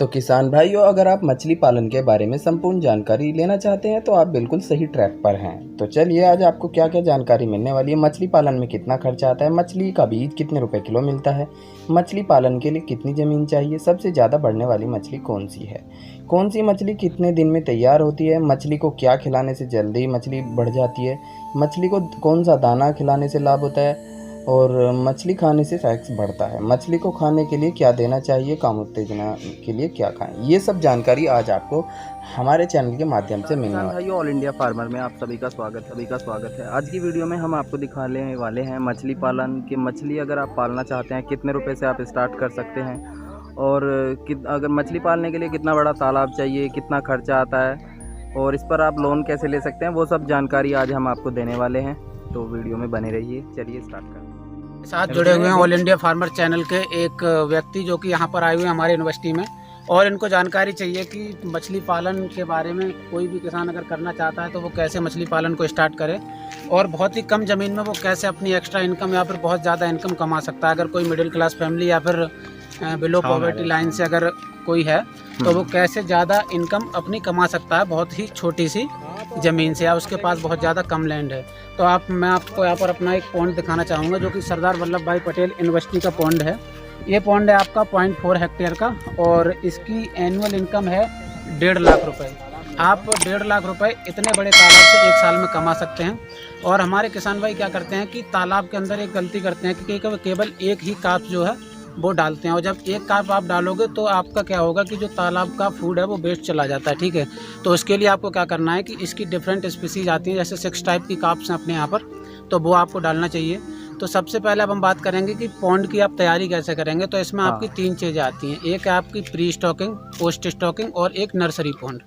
तो किसान भाइयों, अगर आप मछली पालन के बारे में संपूर्ण जानकारी लेना चाहते हैं तो आप बिल्कुल सही ट्रैक पर हैं। तो चलिए आज आपको क्या क्या जानकारी मिलने वाली है। मछली पालन में कितना खर्चा आता है, मछली का बीज कितने रुपए किलो मिलता है, मछली पालन के लिए कितनी ज़मीन चाहिए, सबसे ज़्यादा बढ़ने वाली मछली कौन सी है, कौन सी मछली कितने दिन में तैयार होती है, मछली को क्या खिलाने से जल्दी मछली बढ़ जाती है, मछली को कौन सा दाना खिलाने से लाभ होता है और मछली खाने से फैट्स बढ़ता है, मछली को खाने के लिए क्या देना चाहिए, काम उत्तेजना के लिए क्या खाएं। ये सब जानकारी आज आपको हमारे चैनल के माध्यम से मिलने वाली है। भाइयों, ऑल इंडिया फार्मर में आप सभी का स्वागत है। आज की वीडियो में हम आपको दिखाने वाले हैं मछली पालन की। मछली अगर आप पालना चाहते हैं कितने रुपए से आप स्टार्ट कर सकते हैं और अगर मछली पालने के लिए कितना बड़ा तालाब चाहिए, कितना खर्चा आता है और इस पर आप लोन कैसे ले सकते हैं, वो सब जानकारी आज हम आपको देने वाले हैं। तो वीडियो में बने रहिए। चलिए स्टार्ट करते हैं। साथ जुड़े हुए हैं ऑल इंडिया फार्मर चैनल के एक व्यक्ति जो कि यहाँ पर आए हुए हैं हमारे यूनिवर्सिटी में, और इनको जानकारी चाहिए कि मछली पालन के बारे में कोई भी किसान अगर करना चाहता है तो वो कैसे मछली पालन को स्टार्ट करे और बहुत ही कम ज़मीन में वो कैसे अपनी एक्स्ट्रा इनकम या फिर बहुत ज़्यादा इनकम कमा सकता है। अगर कोई मिडिल क्लास फैमिली या फिर बिलो पॉवर्टी लाइन से अगर कोई है तो वो कैसे ज़्यादा इनकम अपनी कमा सकता है बहुत ही छोटी सी ज़मीन से, या उसके पास बहुत ज़्यादा कम लैंड है। तो मैं आपको यहाँ पर अपना एक पॉइंट दिखाना चाहूँगा जो कि सरदार वल्लभ भाई पटेल यूनिवर्सिटी का पॉइंट है। ये पॉइंट है आपका 0.4 हेक्टेयर का और इसकी एनुअल इनकम है 1.5 लाख रुपए। आप 1.5 लाख रुपए इतने बड़े तालाब से एक साल में कमा सकते हैं। और हमारे किसान भाई क्या करते हैं कि तालाब के अंदर एक गलती करते हैं कि केवल एक ही कार्प जो है वो डालते हैं, और जब एक कार्प आप डालोगे तो आपका क्या होगा कि जो तालाब का फूड है वो वेस्ट चला जाता है। ठीक है, तो उसके लिए आपको क्या करना है कि इसकी डिफरेंट स्पीसीज आती हैं, जैसे 6 टाइप की कार्प्स हैं अपने यहाँ पर, तो वो आपको डालना चाहिए। तो सबसे पहले अब हम बात करेंगे कि पॉन्ड की आप तैयारी कैसे करेंगे। तो इसमें आपकी 3 चीज़ें आती हैं, एक है आपकी प्री स्टॉकिंग, पोस्ट स्टॉकिंग और एक नर्सरी पॉन्ड।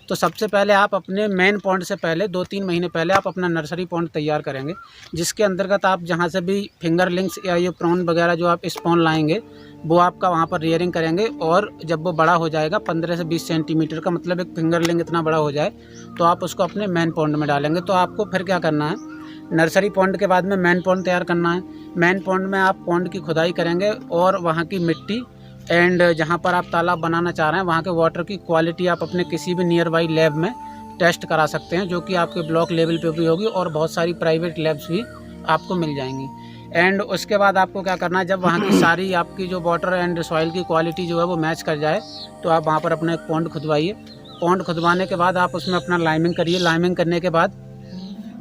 तो सबसे पहले आप अपने मेन पॉन्ड से पहले 2-3 महीने पहले आप अपना नर्सरी पॉन्ड तैयार करेंगे, जिसके अंतर्गत आप जहाँ से भी फिंगर लिंक्स या ये प्रॉन वगैरह जो आप स्पॉन लाएंगे वो आपका वहाँ पर रियरिंग करेंगे। और जब वो बड़ा हो जाएगा 15 से 20 सेंटीमीटर का, मतलब एक फिंगर लिंक इतना बड़ा हो जाए तो आप उसको अपने मेन पॉन्ड में डालेंगे। तो आपको फिर क्या करना है, नर्सरी पॉन्ड के बाद में मेन पॉन्ड तैयार करना है। मेन पॉन्ड में आप पॉन्ड की खुदाई करेंगे और वहाँ की मिट्टी एंड जहाँ पर आप तालाब बनाना चाह रहे हैं वहाँ के वाटर की क्वालिटी आप अपने किसी भी नियर बाई लैब में टेस्ट करा सकते हैं, जो कि आपके ब्लॉक लेवल पे भी होगी और बहुत सारी प्राइवेट लैब्स भी आपको मिल जाएंगी। एंड उसके बाद आपको क्या करना है, जब वहाँ की सारी आपकी जो वाटर एंड सॉइल की क्वालिटी जो है वो मैच कर जाए तो आप वहाँ पर अपना एक पॉन्ड खुदवाइए। पॉन्ड खुदवाने के बाद आप उसमें अपना लाइमिंग करिए। लाइमिंग करने के बाद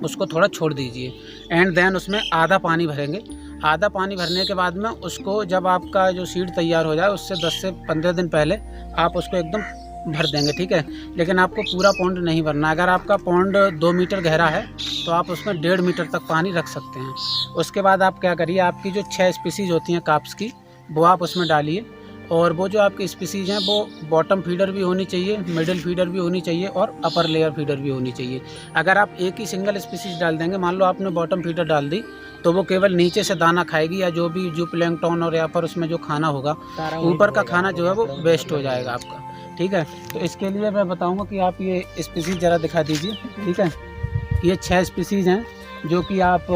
उसको थोड़ा छोड़ दीजिए एंड देन उसमें आधा पानी भरेंगे। आधा पानी भरने के बाद में उसको, जब आपका जो सीड तैयार हो जाए उससे 10 से 15 दिन पहले आप उसको एकदम भर देंगे। ठीक है, लेकिन आपको पूरा पॉन्ड नहीं भरना। अगर आपका पॉन्ड 2 मीटर गहरा है तो आप उसमें 1.5 मीटर तक पानी रख सकते हैं। उसके बाद आप क्या करिए, आपकी जो 6 स्पीसीज होती हैं कार्प्स की वो आप उसमें डालिए। और वो जो आपकी स्पीसीज हैं वो बॉटम फीडर भी होनी चाहिए, मिडिल फीडर भी होनी चाहिए और अपर लेयर फीडर भी होनी चाहिए। अगर आप एक ही सिंगल स्पीसीज डाल देंगे, मान लो आपने बॉटम फीडर डाल दी, तो वो केवल नीचे से दाना खाएगी या जो भी जो प्लैंकटन और या पर उसमें जो खाना होगा, ऊपर का खाना जो है वो वेस्ट हो जाएगा आपका। ठीक है, तो इसके लिए मैं बताऊँगा कि आप ये स्पीसीज ज़रा दिखा दीजिए। ठीक है, ये 6 स्पीसीज हैं जो कि आप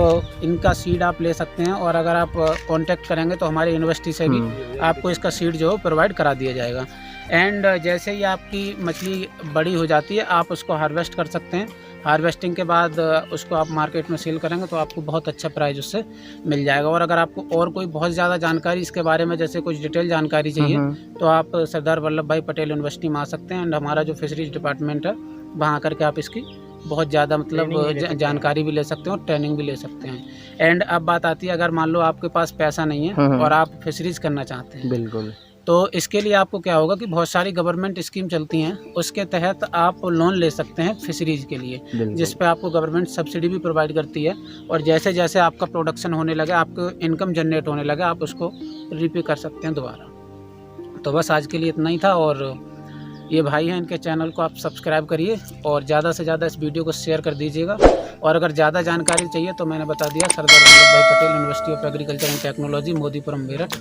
इनका सीड आप ले सकते हैं, और अगर आप कांटेक्ट करेंगे तो हमारे यूनिवर्सिटी से भी आपको इसका सीड जो है प्रोवाइड करा दिया जाएगा। एंड जैसे ही आपकी मछली बड़ी हो जाती है आप उसको हार्वेस्ट कर सकते हैं। हार्वेस्टिंग के बाद उसको आप मार्केट में सेल करेंगे तो आपको बहुत अच्छा प्राइस उससे मिल जाएगा। और अगर आपको और कोई बहुत ज़्यादा जानकारी इसके बारे में, जैसे कुछ डिटेल जानकारी चाहिए, तो आप सरदार वल्लभ भाई पटेल यूनिवर्सिटी में आ सकते हैं। एंड हमारा जो फिशरीज डिपार्टमेंट है वहाँ आकर के आप इसकी बहुत ज़्यादा मतलब जानकारी भी ले सकते हैं और ट्रेनिंग भी ले सकते हैं। एंड अब बात आती है, अगर मान लो आपके पास पैसा नहीं है और आप फिशरीज करना चाहते हैं, बिल्कुल, तो इसके लिए आपको क्या होगा कि बहुत सारी गवर्नमेंट स्कीम चलती हैं, उसके तहत आप लोन ले सकते हैं फिशरीज के लिए, जिस पे आपको गवर्नमेंट सब्सिडी भी प्रोवाइड करती है। और जैसे जैसे आपका प्रोडक्शन होने लगे, आपको इनकम जनरेट होने लगे, आप उसको रीपे कर सकते हैं दोबारा। तो बस आज के लिए इतना ही था। और ये भाई हैं, इनके चैनल को आप सब्सक्राइब करिए और ज़्यादा से ज़्यादा इस वीडियो को शेयर कर दीजिएगा। और अगर ज़्यादा जानकारी चाहिए तो मैंने बता दिया, सरदार वल्लभ भाई Patel university of agriculture and technology, Modipuram, Meerut.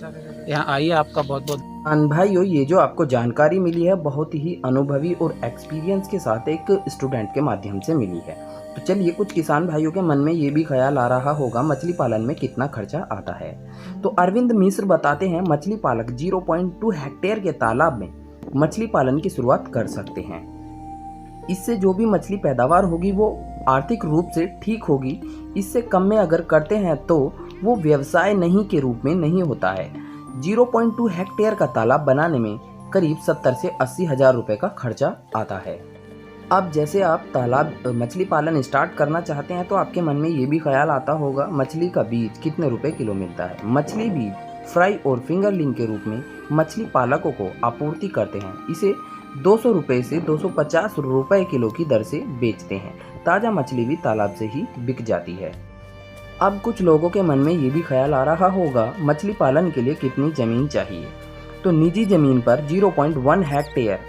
यहाँ आइए, आपका बहुत बहुत भाइयों, ये जो आपको जानकारी मिली है बहुत ही अनुभवी और एक्सपीरियंस के साथ एक स्टूडेंट के माध्यम से मिली है। तो चलिए, कुछ किसान भाइयों के मन में ये भी ख्याल आ रहा होगा मछली पालन में कितना खर्चा आता है। तो अरविंद मिश्र बताते हैं, मछली पालक 0.2 हेक्टेयर के तालाब में मछली पालन की शुरुआत कर सकते हैं। इससे जो भी मछली पैदावार होगी वो आर्थिक रूप से ठीक होगी। इससे कम में अगर करते हैं तो वो व्यवसाय नहीं के रूप में नहीं होता है। 0.2 हेक्टेयर का तालाब बनाने में करीब 70 से 80 हज़ार रुपये का खर्चा आता है। अब जैसे आप तालाब मछली पालन स्टार्ट करना चाहते हैं तो आपके मन में ये भी ख्याल आता होगा मछली का बीज कितने रुपए किलो मिलता है। मछली बीज फ्राई और फिंगरलिंग के रूप में मछली पालकों को आपूर्ति करते हैं। इसे 200 रुपये से 250 रुपये किलो की दर से बेचते हैं। ताज़ा मछली भी तालाब से ही बिक जाती है। अब कुछ लोगों के मन में ये भी ख्याल आ रहा होगा मछली पालन के लिए कितनी ज़मीन चाहिए। तो निजी ज़मीन पर 0.1 हेक्टेयर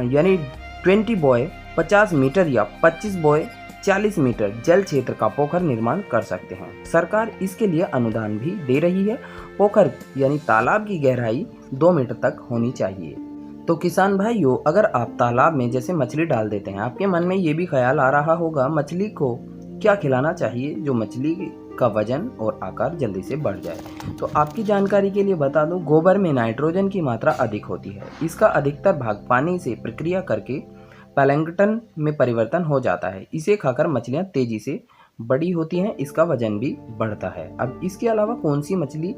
यानी 20 बॉय 50 मीटर या 25 बॉय 40 मीटर जल क्षेत्र का पोखर निर्माण कर सकते हैं। सरकार इसके लिए अनुदान भी दे रही है। पोखर यानी तालाब की गहराई 2 मीटर तक होनी चाहिए। तो किसान भाइयों, अगर आप तालाब में जैसे मछली डाल देते हैं, आपके मन में ये भी ख्याल आ रहा होगा मछली को क्या खिलाना चाहिए जो मछली का वजन और आकार जल्दी से बढ़ जाए। तो आपकी जानकारी के लिए बता दूं, गोबर में नाइट्रोजन की मात्रा अधिक होती है। इसका अधिकतर भाग पानी से प्रक्रिया करके प्लैंकटन में परिवर्तन हो जाता है। इसे खाकर मछलियां तेजी से बड़ी होती हैं, इसका वजन भी बढ़ता है। अब इसके अलावा कौन सी मछली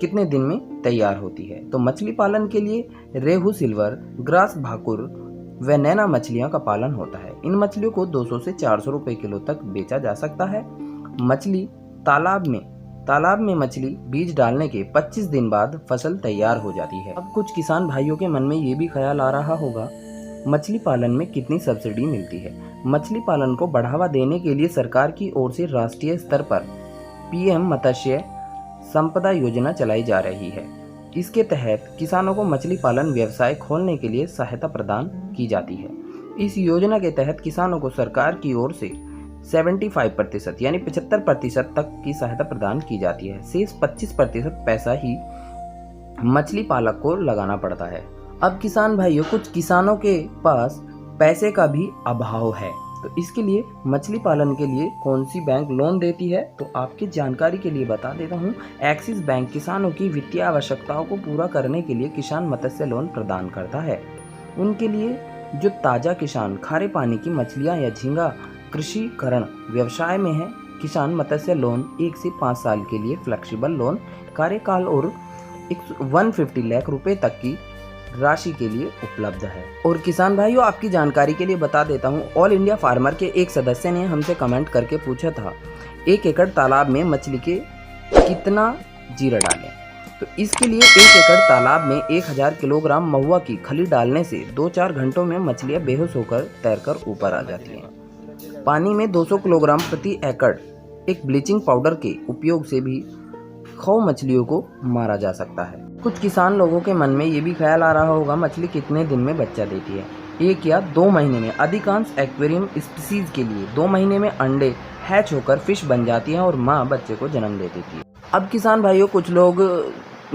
कितने दिन में तैयार होती है। तो मछली पालन के लिए रेहू, सिल्वर, ग्रास, भाकुर व नैना मछलियों का पालन होता है। इन मछलियों को 200 से 400 रुपये किलो तक बेचा जा सकता है। मछली तालाब में मछली बीज डालने के 25 दिन बाद फसल तैयार हो जाती है। अब कुछ किसान भाइयों के मन में ये भी ख्याल आ रहा होगा मछली पालन में कितनी सब्सिडी मिलती है। मछली पालन को बढ़ावा देने के लिए सरकार की ओर से राष्ट्रीय स्तर पर PM मत्स्य संपदा योजना चलाई जा रही है। इसके तहत किसानों को मछली पालन व्यवसाय खोलने के लिए सहायता प्रदान की जाती है। इस योजना के तहत किसानों को सरकार की ओर से 75% यानी 75% तक की सहायता प्रदान की जाती है। शेष 25% पैसा ही मछली पालक को लगाना पड़ता है। अब किसान भाइयों, कुछ किसानों के पास पैसे का भी अभाव है, तो इसके लिए मछली पालन के लिए कौन सी बैंक लोन देती है, तो आपकी जानकारी के लिए बता देता हूँ। एक्सिस बैंक किसानों की वित्तीय आवश्यकताओं को पूरा करने के लिए किसान मत्स्य लोन प्रदान करता है। उनके लिए जो ताज़ा किसान खारे पानी की मछलियाँ या झींगा कृषिकरण व्यवसाय में है, किसान मत्स्य लोन 1 से 5 साल के लिए फ्लेक्सिबल लोन कार्यकाल और 150 लाख रुपए तक की राशि के लिए उपलब्ध है। और किसान भाइयों, आपकी जानकारी के लिए बता देता हूँ, ऑल इंडिया फार्मर के एक सदस्य ने हमसे कमेंट करके पूछा था 1 एकड़ तालाब में मछली के कितना जीरा डालें। तो इसके लिए 1 एकड़ तालाब में 1000 किलोग्राम महुआ की खली डालने से 2-4 घंटों में मछलियाँ बेहोश होकर तैरकर ऊपर आ जाती हैं। पानी में 200 किलोग्राम प्रति एकड़ एक ब्लीचिंग पाउडर के उपयोग से भी खौ मछलियों को मारा जा सकता है। कुछ किसान लोगों के मन में ये भी ख्याल आ रहा होगा मछली कितने दिन में बच्चा देती है। 1 या 2 महीने में। अधिकांश एक्वेरियम स्पीसीज के लिए 2 महीने में अंडे हैच होकर फिश बन जाती हैं और माँ बच्चे को जन्म दे देती है। अब किसान भाइयों, कुछ लोग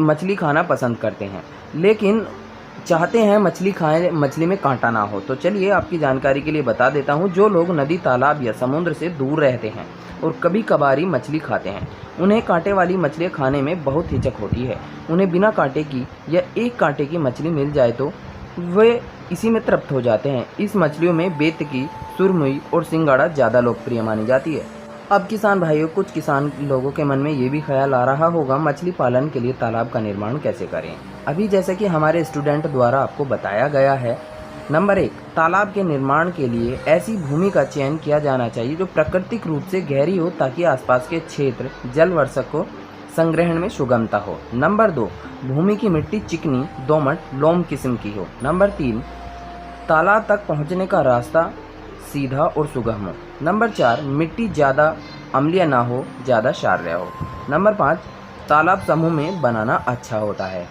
मछली खाना पसंद करते हैं लेकिन चाहते हैं मछली खाएं, मछली में कांटा ना हो। तो चलिए आपकी जानकारी के लिए बता देता हूँ, जो लोग नदी, तालाब या समुद्र से दूर रहते हैं और कभी कभारी मछली खाते हैं, उन्हें कांटे वाली मछलियाँ खाने में बहुत हिचक होती है। उन्हें बिना कांटे की या एक कांटे की मछली मिल जाए तो वे इसी में तृप्त हो जाते हैं। इस मछलियों में बेतकी, सुरमुई और सिंगाड़ा ज़्यादा लोकप्रिय मानी जाती है। अब किसान भाइयों, कुछ किसान लोगों के मन में ये भी ख्याल आ रहा होगा मछली पालन के लिए तालाब का निर्माण कैसे करें। अभी जैसे कि हमारे स्टूडेंट द्वारा आपको बताया गया है, नंबर 1, तालाब के निर्माण के लिए ऐसी भूमि का चयन किया जाना चाहिए जो प्राकृतिक रूप से गहरी हो ताकि आसपास के क्षेत्र जल वर्षा को संग्रहण में सुगमता हो। नंबर 2, भूमि की मिट्टी चिकनी, दोमट, लोम किस्म की हो। नंबर 3, तालाब तक पहुंचने का रास्ता सीधा और सुगम हो। नंबर 4, मिट्टी ज़्यादा अम्लीय ना हो, ज़्यादा क्षारीय हो। नंबर 5, तालाब समूह में बनाना अच्छा होता है।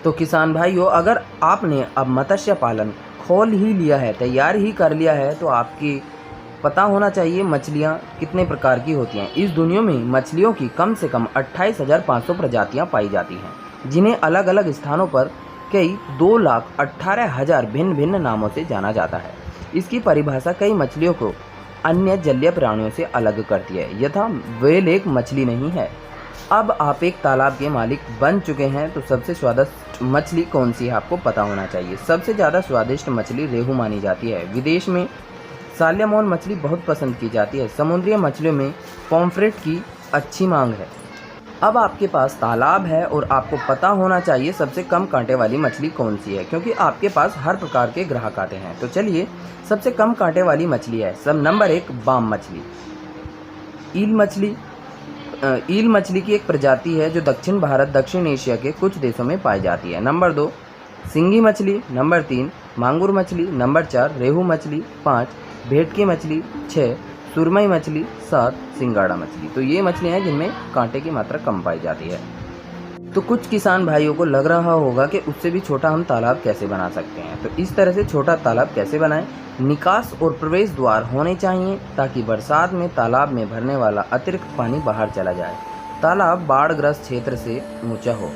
तो किसान भाइयों, अगर आपने अब मत्स्य पालन खोल ही लिया है, तैयार ही कर लिया है, तो आपकी पता होना चाहिए मछलियाँ कितने प्रकार की होती हैं। इस दुनिया में मछलियों की कम से कम 28,500 प्रजातियाँ पाई जाती हैं, जिन्हें अलग अलग स्थानों पर कई 2,18,000 भिन्न भिन्न नामों से जाना जाता है। इसकी परिभाषा कई मछलियों को अन्य जलीय प्राणियों से अलग करती है, यथा व्हेल एक मछली नहीं है। अब आप एक तालाब के मालिक बन चुके हैं, तो सबसे स्वादिष्ट मछली कौन सी है आपको पता होना चाहिए। सबसे ज़्यादा स्वादिष्ट मछली रेहू मानी जाती है। विदेश में साल्मोन मछली बहुत पसंद की जाती है। समुद्री मछलियों में पॉम्फ्रेट की अच्छी मांग है। अब आपके पास तालाब है और आपको पता होना चाहिए सबसे कम कांटे वाली मछली कौन सी है, क्योंकि आपके पास हर प्रकार के ग्राहक आते हैं। तो चलिए, सबसे कम कांटे वाली मछली है सब नंबर 1 बाम मछली। ईल मछली की एक प्रजाति है जो दक्षिण भारत, दक्षिण एशिया के कुछ देशों में पाई जाती है। नंबर 2 सिंगी मछली, नंबर 3 मांगुर मछली, नंबर 4 रेहू मछली, 5 भेटकी मछली, 6 सुरमई मछली, 7 सिंगाड़ा मछली। तो ये मछलियाँ हैं जिनमें कांटे की मात्रा कम पाई जाती है। तो कुछ किसान भाइयों को लग रहा होगा कि उससे भी छोटा हम तालाब कैसे बना सकते हैं। तो इस तरह से छोटा तालाब कैसे बनाएं। निकास और प्रवेश द्वार होने चाहिए ताकि बरसात में तालाब में भरने वाला अतिरिक्त पानी बाहर चला जाए। तालाब बाढ़ग्रस्त क्षेत्र से ऊंचा हो।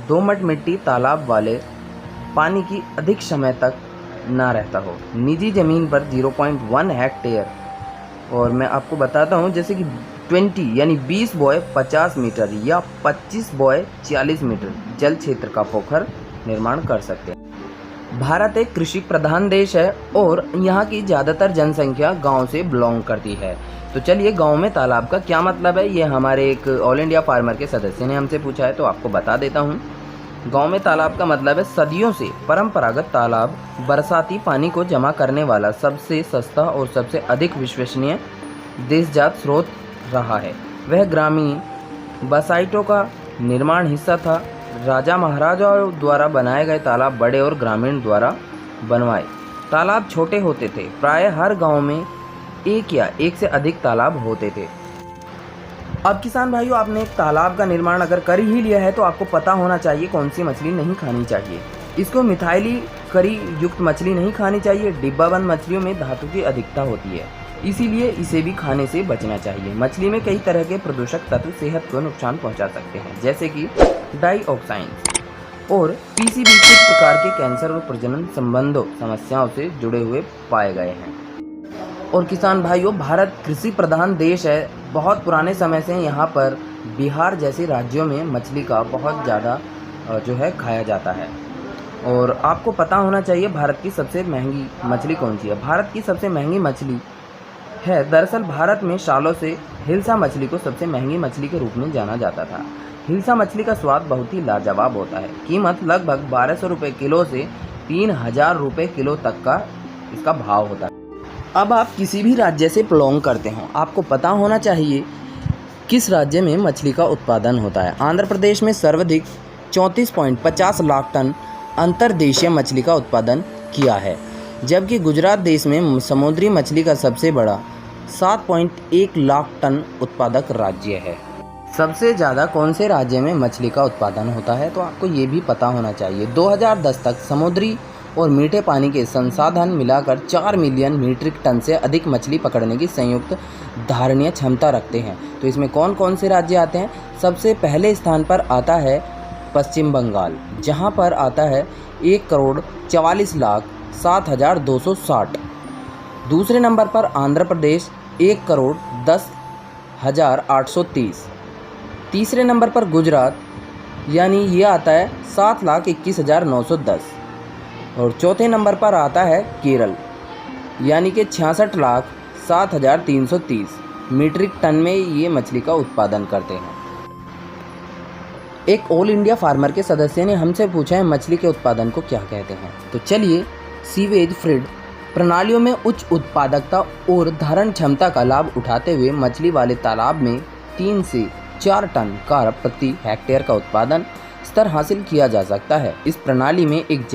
दोमट मिट्टी तालाब वाले पानी की अधिक समय तक ना रहता हो। निजी ज़मीन पर 0.1 हेक्टेयर, और मैं आपको बताता हूँ जैसे कि 20 यानी 20 बॉय 50 मीटर या 25 बॉय 40 मीटर जल क्षेत्र का पोखर निर्माण कर सकते हैं। भारत एक कृषि प्रधान देश है और यहाँ की ज़्यादातर जनसंख्या गांव से बिलोंग करती है। तो चलिए, गांव में तालाब का क्या मतलब है, ये हमारे एक ऑल इंडिया फार्मर के सदस्य ने हमसे पूछा है, तो आपको बता देता हूँ। गांव में तालाब का मतलब है सदियों से परंपरागत तालाब बरसाती पानी को जमा करने वाला सबसे सस्ता और सबसे अधिक विश्वसनीय देशजात स्रोत रहा है। वह ग्रामीण बसाइटों का निर्माण हिस्सा था। राजा महाराजाओं द्वारा बनाए गए तालाब बड़े और ग्रामीण द्वारा बनवाए तालाब छोटे होते थे। प्रायः हर गांव में एक या एक से अधिक तालाब होते थे। अब किसान भाइयों, आपने एक तालाब का निर्माण अगर कर ही लिया है तो आपको पता होना चाहिए कौन सी मछली नहीं खानी चाहिए। इसको मिथाइली करी युक्त मछली नहीं खानी चाहिए। डिब्बाबंद मछलियों में धातु की अधिकता होती है, इसीलिए इसे भी खाने से बचना चाहिए। मछली में कई तरह के प्रदूषक तत्व सेहत को नुकसान पहुंचा सकते हैं, जैसे कि डाइऑक्साइन और पीसीबी। कुछ प्रकार के कैंसर और प्रजनन संबंधों समस्याओं से जुड़े हुए पाए गए हैं। और किसान भाइयों, भारत कृषि प्रधान देश है। बहुत पुराने समय से यहाँ पर बिहार जैसे राज्यों में मछली का बहुत ज़्यादा जो है खाया जाता है। और आपको पता होना चाहिए भारत की सबसे महंगी मछली कौन सी है। भारत की सबसे महंगी मछली है, दरअसल भारत में सालों से हिल्सा मछली को सबसे महंगी मछली के रूप में जाना जाता था। हिल्सा मछली का स्वाद बहुत ही लाजवाब होता है। कीमत लगभग 1200 रुपये किलो से 3000 रुपये किलो तक का इसका भाव होता है। अब आप किसी भी राज्य से बिलोंग करते हो, आपको पता होना चाहिए किस राज्य में मछली का उत्पादन होता है। आंध्र प्रदेश में सर्वाधिक 34.50 लाख टन अंतर्देशीय मछली का उत्पादन किया है, जबकि गुजरात देश में समुद्री मछली का सबसे बड़ा 7.1 लाख टन उत्पादक राज्य है। सबसे ज़्यादा कौन से राज्य में मछली का उत्पादन होता है, तो आपको ये भी पता होना चाहिए। 2010 तक समुद्री और मीठे पानी के संसाधन मिलाकर 4 मिलियन मीट्रिक टन से अधिक मछली पकड़ने की संयुक्त धारणीय क्षमता रखते हैं। तो इसमें कौन कौन से राज्य आते हैं? सबसे पहले स्थान पर आता है पश्चिम बंगाल, जहां पर आता है 1,44,07,260। दूसरे नंबर पर आंध्र प्रदेश 1,10,830। तीसरे नंबर पर गुजरात, यानी ये आता है 7,21,910। और चौथे नंबर पर आता है केरल, यानी कि 66,07,330 मीट्रिक टन में ये मछली का उत्पादन करते हैं। एक ऑल इंडिया फार्मर के सदस्य ने हमसे पूछा है मछली के उत्पादन को क्या कहते हैं। तो चलिए, सीवेज फीड प्रणालियों में उच्च उत्पादकता और धारण क्षमता का लाभ उठाते हुए मछली वाले तालाब में 3 से 4 टन कार्प प्रति हेक्टेयर का उत्पादन स्तर हासिल किया जा सकता है। इस प्रणाली में एक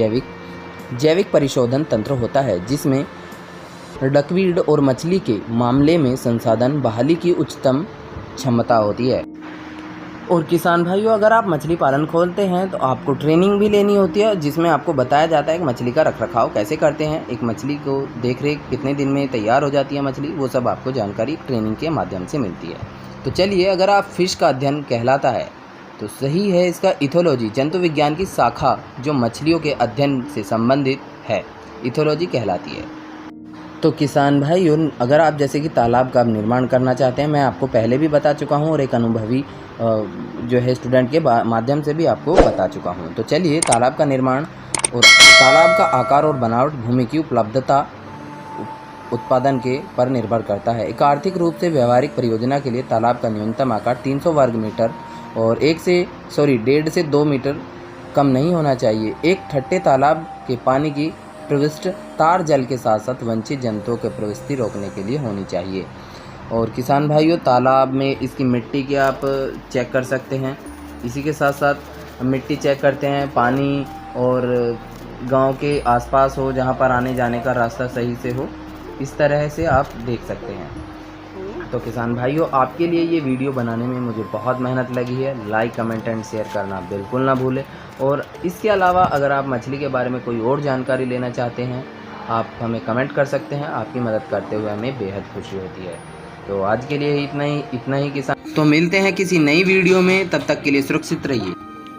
जैविक परिशोधन तंत्र होता है, जिसमें डकवीड और मछली के मामले में संसाधन बहाली की उच्चतम क्षमता होती है। और किसान भाइयों, अगर आप मछली पालन खोलते हैं तो आपको ट्रेनिंग भी लेनी होती है, जिसमें आपको बताया जाता है कि मछली का रखरखाव कैसे करते हैं, एक मछली को देखरेख कितने दिन में तैयार हो जाती है मछली, वो सब आपको जानकारी ट्रेनिंग के माध्यम से मिलती है। तो चलिए, अगर आप फिश का अध्ययन कहलाता है तो सही है इसका इथोलॉजी, जंतु विज्ञान की शाखा जो मछलियों के अध्ययन से संबंधित है, इथोलॉजी कहलाती है। तो किसान भाइयों, अगर आप जैसे कि तालाब का निर्माण करना चाहते हैं, मैं आपको पहले भी बता चुका हूं और एक अनुभवी जो है स्टूडेंट के माध्यम से भी आपको बता चुका हूं। तो चलिए, तालाब का निर्माण और तालाब का आकार और बनावट भूमि की उपलब्धता उत्पादन के पर निर्भर करता है। एक आर्थिक रूप से व्यवहारिक परियोजना के लिए तालाब का न्यूनतम आकार 300 वर्ग मीटर और 1.5 से 2 मीटर कम नहीं होना चाहिए। एक ठट्टे तालाब के पानी की प्रविष्टि तार जल के साथ साथ वंचित जंतुओं के प्रविष्टि रोकने के लिए होनी चाहिए। और किसान भाइयों, तालाब में इसकी मिट्टी की आप चेक कर सकते हैं। इसी के साथ साथ मिट्टी चेक करते हैं, पानी और गांव के आसपास हो, जहां पर आने जाने का रास्ता सही से हो, इस तरह से आप देख सकते हैं। तो किसान भाइयों, आपके लिए ये वीडियो बनाने में मुझे बहुत मेहनत लगी है। लाइक, कमेंट एंड शेयर करना बिल्कुल ना भूलें। और इसके अलावा अगर आप मछली के बारे में कोई और जानकारी लेना चाहते हैं, आप हमें कमेंट कर सकते हैं। आपकी मदद करते हुए हमें बेहद खुशी होती है। तो आज के लिए इतना ही किसान। तो मिलते हैं किसी नई वीडियो में, तब तक के लिए सुरक्षित रहिए।